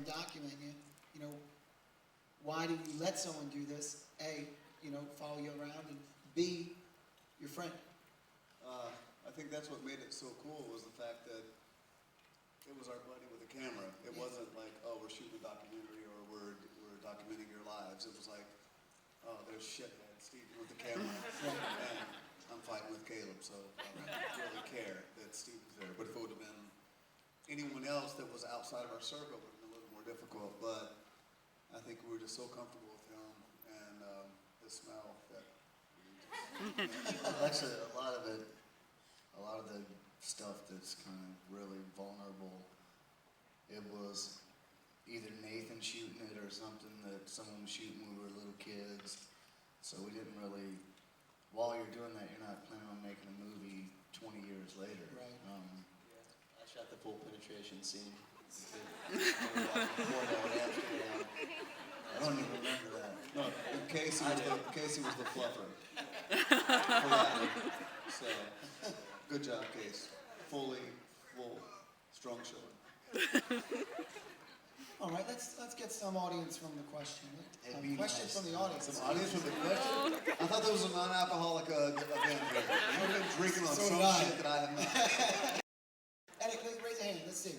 someone documenting it, you know, why do you let someone do this? A, you know, follow you around, and B, your friend. I think that's what made it so cool was the fact that it was our buddy with a camera. It wasn't like, oh, we're shooting a documentary or we're documenting your lives. It was like, oh, there's shithead Steve with the camera, and I'm fighting with Caleb, so I don't really care that Steve was there. But if it would have been anyone else that was outside of our circle, it would have been a little more difficult. But I think we were just so comfortable with him and the smell that. Actually, a lot of the stuff that's kind of really vulnerable, it was either Nathan shooting it or something that someone was shooting when we were little kids. So we didn't really, while you're doing that, you're not planning on making a movie 20 years later. Right. I shot the full penetration scene. I don't even remember that. No, Casey was the fluffer. So, good job, Case. Full, strong showing. All right, let's get some audience from the question. Questions nice. from the audience. Some audience from the question? I thought there was a non-alcoholic event here. You've been drinking on So some did I. shit that I have not. Eddie, raise a hand. Let's see.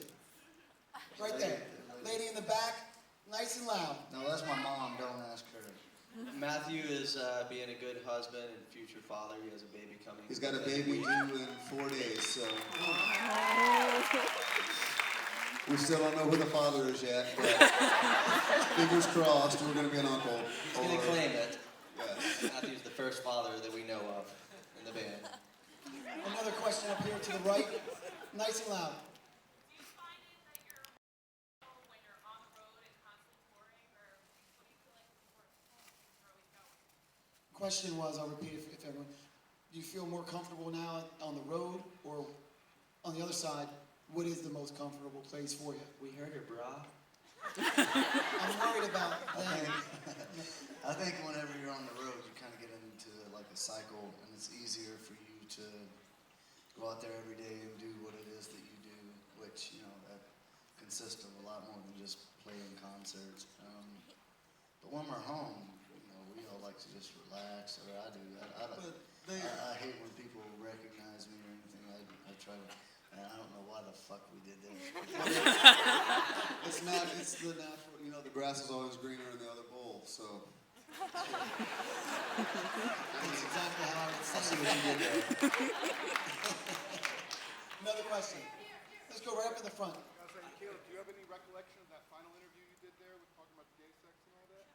Right there. Lady in the back, nice and loud. No, that's my mom. Don't ask her. Matthew is being a good husband and future father. He has a baby coming. He's got a baby due in 4 days, so. We still don't know who the father is yet, but fingers crossed, we're going to be an uncle. He's going to claim it. Yes. Matthew's the first father that we know of in the band. Another question up here to the right, nice and loud. Do you find it that you're vulnerable when you're on the road and constantly touring, or what do you feel like is important because you're always going? Question was, I'll repeat it if everyone, do you feel more comfortable now on the road, or on the other side, what is the most comfortable place for you? We heard her, brah. I'm worried about that. I think whenever you're on the road, you kind of get into like a cycle, and it's easier for you to go out there every day and do what it is that you do, which, you know, that consists of a lot more than just playing concerts. But when we're home, you know, we all like to just relax, or I do. I hate when people recognize me or anything. I try to, and I don't know why the fuck we did this. It's the natural, you know, the grass is always greener in the other bowl, so. That's exactly how I would say it. Another question. Let's go right up in the front. I was saying, Caleb, do you have any recollection of that final interview you did there with talking about the gay sex and all that?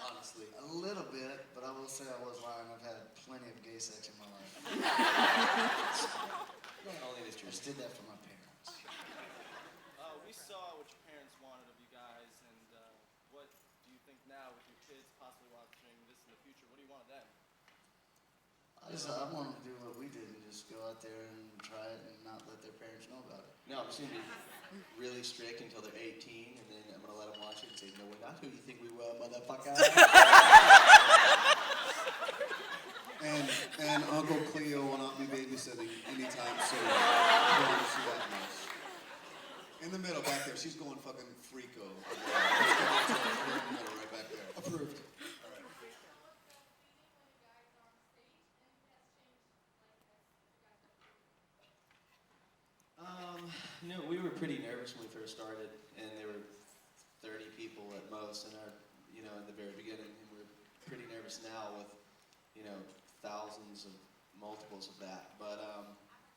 Honestly. A little bit, but I will say I was lying. I've had plenty of gay sex in my life. Only the I truth. just did that for my parents. We saw what your parents wanted of you guys, and what do you think now with your kids possibly watching this in the future? What do you want of them? I want them to do what we did and just go out there and try it and not let their parents know about it. No, I'm just going to be really strict until they're 18, and then I'm going to let them watch it and say, no, we're not who you think we were, motherfucker. And Uncle Cleo will not be babysitting anytime soon. I promise you that much. In the middle back there, she's going fucking freako. Let's go to her in the middle right back there. Approved. No, we were pretty nervous when we first started, and there were 30 people at most in our, you know, in the very beginning, and we're pretty nervous now with, you know, thousands of multiples of that. But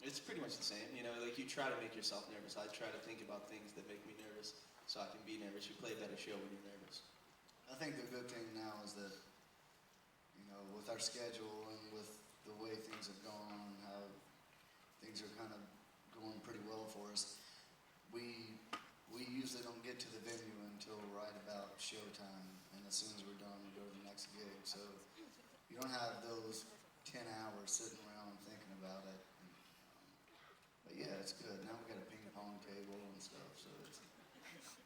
it's pretty much the same, you know, like you try to make yourself nervous. I try to think about things that make me nervous so I can be nervous. You play a better show when you're nervous. I think the good thing now is that, you know, with our schedule and with the way things have gone, how things are kind of going pretty well for us, we usually don't get to the venue until right about showtime, and as soon as we're done, we go to the next gig. So you don't have those 10 hours sitting around thinking about it. And, but yeah, it's good. Now we got a ping pong table and stuff, so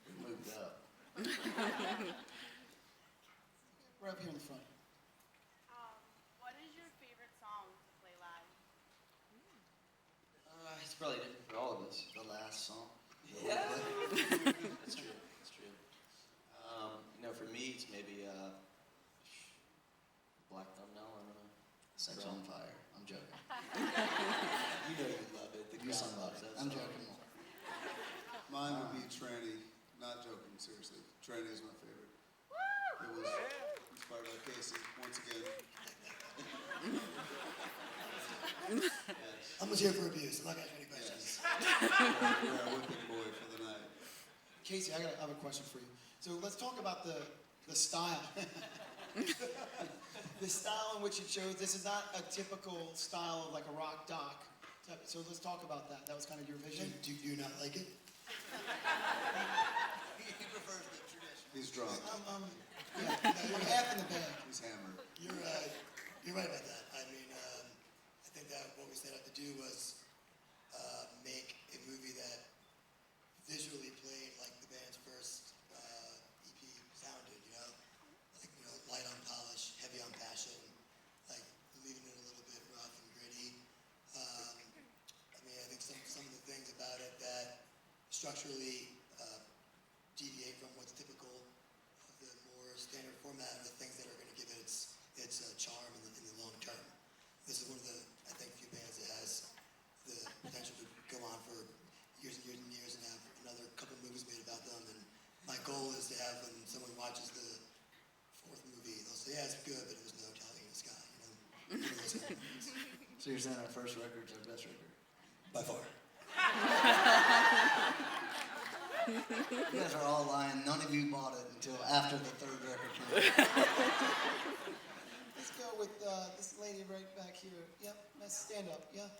we moved up. We're up here in the front. What is your favorite song to play live? It's probably different for all of us. The last song. Yeah. be Tranny. Not joking, seriously. Tranny is my favorite. It was inspired by Casey, once again. I'm just here for abuse. I'm not gonna ask any questions. You're our whipping boy for the night. Casey, I have a question for you. So let's talk about the style. The style in which you chose. This is not a typical style of like a rock doc. So let's talk about that. That was kind of your vision. Do you not like it? He prefers the tradition. He's drunk. Yeah, you're half in the bag. He's hammered. You're right about that. I mean, I think that what we set out to do was make a movie that visually played like the band's first EP sounded, light on polish, heavy on passion, like leaving it a little bit rough and gritty. I mean, I think some of the things about it that structurally deviate from what's typical of the more standard format are the things that are going to give it its charm in the long term. This is one of the, I think, few bands that has the potential to go on for years and years and years and have another couple movies made about them. And my goal is to have when someone watches the fourth movie, they'll say, yeah, it's good, but it was no Talihina Sky, One of those kind of things. So you're saying our first record's our best record? By far. You guys are all lying. None of you bought it until after the third record came out. Let's go with this lady right back here. Yep, let's stand up. Yeah.